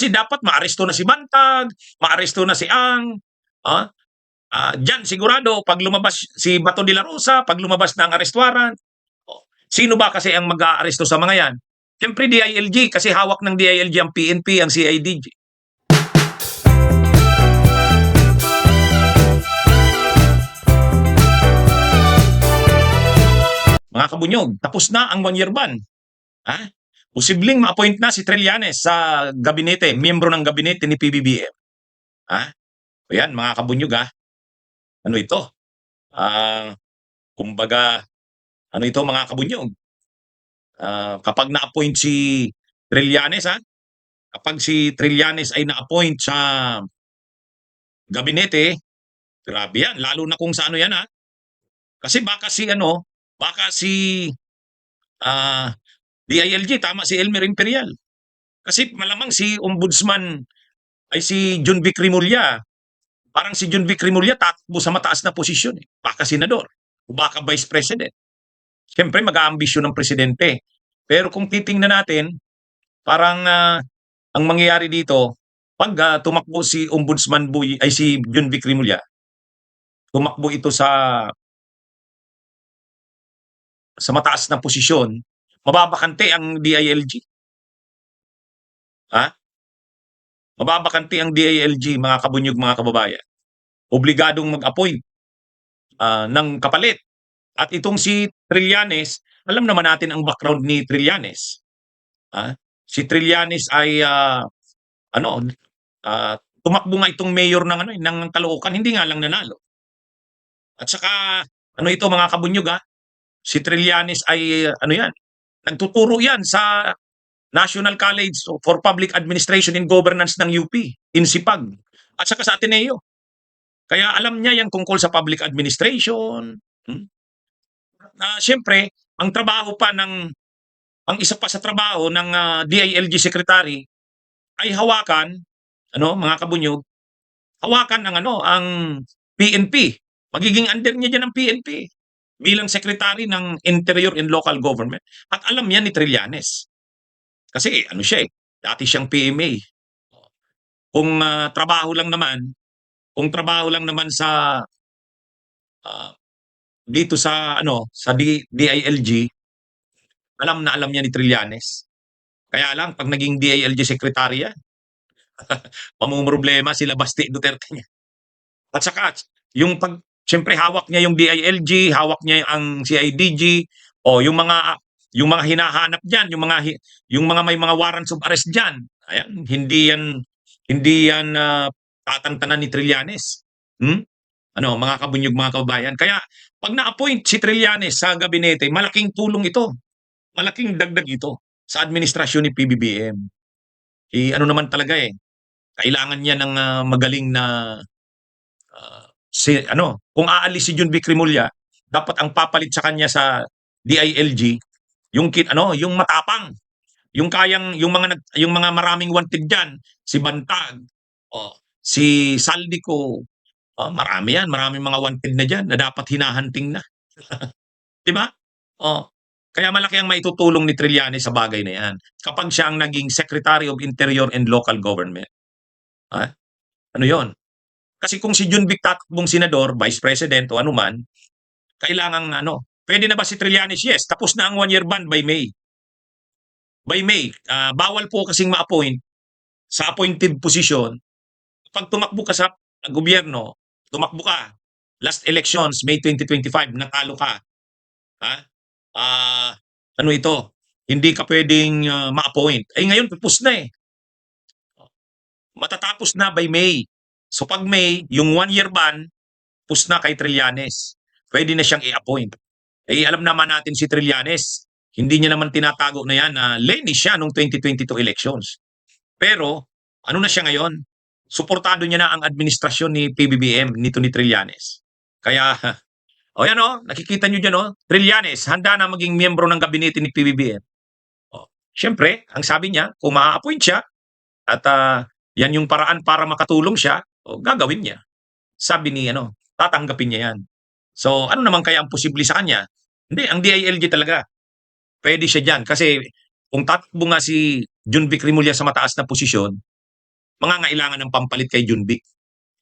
Kasi dapat maaresto na si Bantag, maaresto na si Ang, ah, diyan sigurado 'pag lumabas si Bato de la Rosa, 'pag lumabas na ang arrest warrant, oh, sino ba kasi ang mag-aaresto sa mga 'yan? Siyempre DILG kasi hawak ng DILG ang PNP, ang CIDG. Mga kabunyog, tapos na ang 1-year ban. Ha? Posibleng ma-appoint na si Trillanes sa gabinete, miyembro ng gabinete ni PBBM. Ha? O yan, mga kabunyog ha. Ano ito? Kumbaga, ano ito mga kabunyog? Kapag na-appoint si Trillanes ha, kapag si Trillanes ay na-appoint sa gabinete, grabe yan. Lalo na kung sa ano yan ha. Kasi baka si ah, DILG, tama si Elmer Imperial. Kasi malamang si Ombudsman ay si John Vic Rimulya. Parang si John Vic Rimulya takbo sa mataas na posisyon. Baka senador, o baka vice president. Siyempre, mag-aambisyon ng presidente. Pero kung titingnan natin, parang ang mangyayari dito, pag tumakbo si Ombudsman Boy, ay si John Vic Rimulya, tumakbo ito sa mataas na posisyon, mababakante ang DILG. Ha? Mababakante ang DILG, mga kabunyog, mga kababayan. Obligadong mag-appoint ng kapalit. At itong si Trillanes, alam naman natin ang background ni Trillanes. Si Trillanes ay tumakbo nga itong mayor ng Caloocan, hindi nga lang nanalo. At saka ito mga kabunyog si Trillanes ay nagtuturo yan sa National College for Public Administration and Governance ng UP, INSIPAG, at saka sa Ateneo. Kaya alam niya yan tungkol sa public administration. Siyempre, ang isa pa sa trabaho ng DILG Secretary ay hawakan, mga kabunyog, hawakan ang PNP. Magiging under niya dyan ang PNP bilang Secretary ng Interior and Local Government. At alam yan ni Trillanes. Kasi siya dati siyang PMA. Kung trabaho lang naman sa dito sa DILG, alam na alam niya ni Trillanes. Kaya lang pag naging DILG secretary yan, pamumroblema sila Basti Duterte niya. At saka siyempre hawak niya yung DILG, hawak niya ang CIDG, o yung mga hinahanap diyan, yung mga may mga warrants of arrest diyan. Ayan, hindi yan tatantanan ni Trillanes. Mga kabunyog, mga kababayan. Kaya pag na-appoint si Trillanes sa gabinete, malaking tulong ito. Malaking dagdag ito sa administrasyon ni PBBM. Naman talaga kailangan niya ng magaling na kung aalis si John Vic Rimulya, dapat ang papalit sa kanya sa DILG yung matapang, yung mga maraming wanted diyan, si Bantag, si Saldico, marami yan, maraming mga wanted na diyan na dapat hinahunting na. 'Di ba? Kaya malaki ang maitutulong ni Trillanes sa bagay na yan kapag siya ang naging Secretary of Interior and Local Government. Yon? Kasi kung si John Vic tatakbong senador, vice president o anuman, kailangan pwede na ba si Trillanes? Yes, tapos na ang 1-year ban by May. By May, bawal po kasing ma-appoint sa appointed position. Pag tumakbo ka sa gobyerno, tumakbo ka, last elections, May 2025, natalo ka. Hindi ka pwedeng ma-appoint. Ngayon, tapos na matatapos na by May. So pag May, yung 1-year ban, tapos na kay Trillanes. Pwede na siyang i-appoint. Alam naman natin si Trillanes, hindi niya naman tinatago na yan na leni siya noong 2022 elections. Pero, na siya ngayon? Suportado niya na ang administrasyon ni PBBM, nito ni Trillanes. Kaya, nakikita niyo dyan, Trillanes, handa na maging miyembro ng gabinete ni PBBM. Siyempre, ang sabi niya, kung ma-appoint siya, at yan yung paraan para makatulong siya, gagawin niya. Sabi ni, tatanggapin niya yan. So, ano naman kaya ang posible sa kanya? Hindi, ang DILG talaga. Pwede siya dyan. Kasi kung tatakbo nga si John Vic Rimulya sa mataas na posisyon, mangangailangan ng pampalit kay Junvic.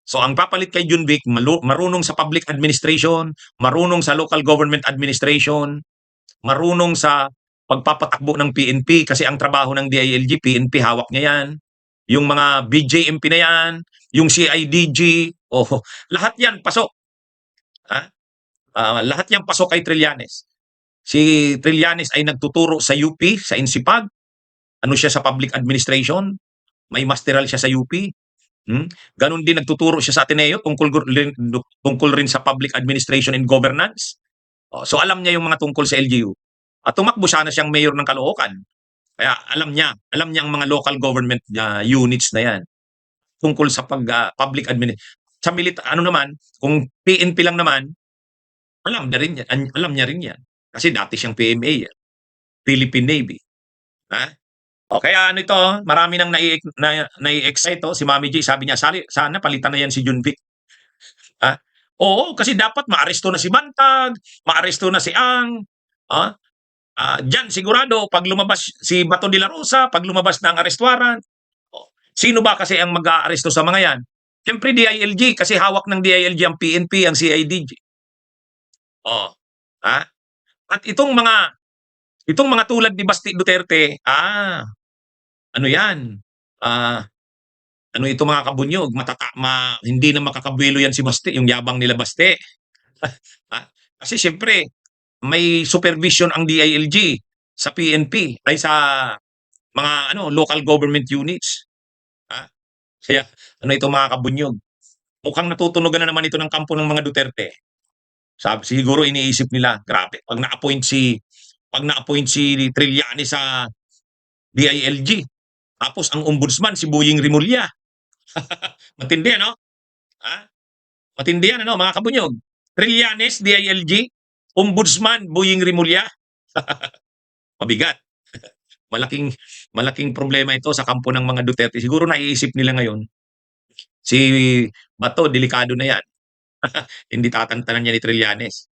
So ang papalit kay Junvic, marunong sa public administration, marunong sa local government administration, marunong sa pagpapatakbo ng PNP kasi ang trabaho ng DILG, PNP hawak niya yan. Yung mga BJMP na yan, yung CIDG, oh, lahat yan pasok. Ha? Lahat yan pasok kay Trillanes. Si Trillanes ay nagtuturo sa UP, sa INSIPAG. Ano siya sa public administration? May masteral siya sa UP. Ganon din nagtuturo siya sa Ateneo tungkol rin sa public administration and governance. So alam niya yung mga tungkol sa LGU. At tumakbo siya na siyang mayor ng Caloocan. Kaya alam niya ang mga local government units na yan tungkol sa public administration. Sa ano naman, kung PNP lang naman, alam niya rin yan. Kasi dati siyang PMA, Philippine Navy. Ha? O kaya ano ito, marami nang nai-excite si Mami J. Sabi niya, sana palitan na yan si Junvic. Ha? Oo, kasi dapat maaresto na si Bantag, maaresto na si Ang. Diyan sigurado, pag lumabas si Bato de la Rosa, pag lumabas na ang arrest warrant, sino ba kasi ang mag-aaresto sa mga yan? Siyempre DILG, kasi hawak ng DILG ang PNP, ang CIDG. Ha? At itong mga tulad ni Basti Duterte, ano yan? Ano ito mga kabunyog? Hindi na makakabuelo yan si Basti, yung yabang nila Basti. Kasi siyempre, may supervision ang DILG sa PNP ay sa mga local government units. Kaya ano ito mga kabunyog? Mukhang natutunugan na naman ito ng kampo ng mga Duterte. Siguro iniisip nila, grabe, pag na-appoint si Trillanes sa DILG, tapos ang ombudsman si Boying Rimulya. Matindi, ano? Matindi yan, mga kabunyog. Trillanes, DILG, ombudsman, Boying Rimulya. Mabigat. Malaking problema ito sa kampo ng mga Duterte. Siguro naiisip nila ngayon, si Bato, delikado na yan. Hindi tatantanan niya ni Trillanes.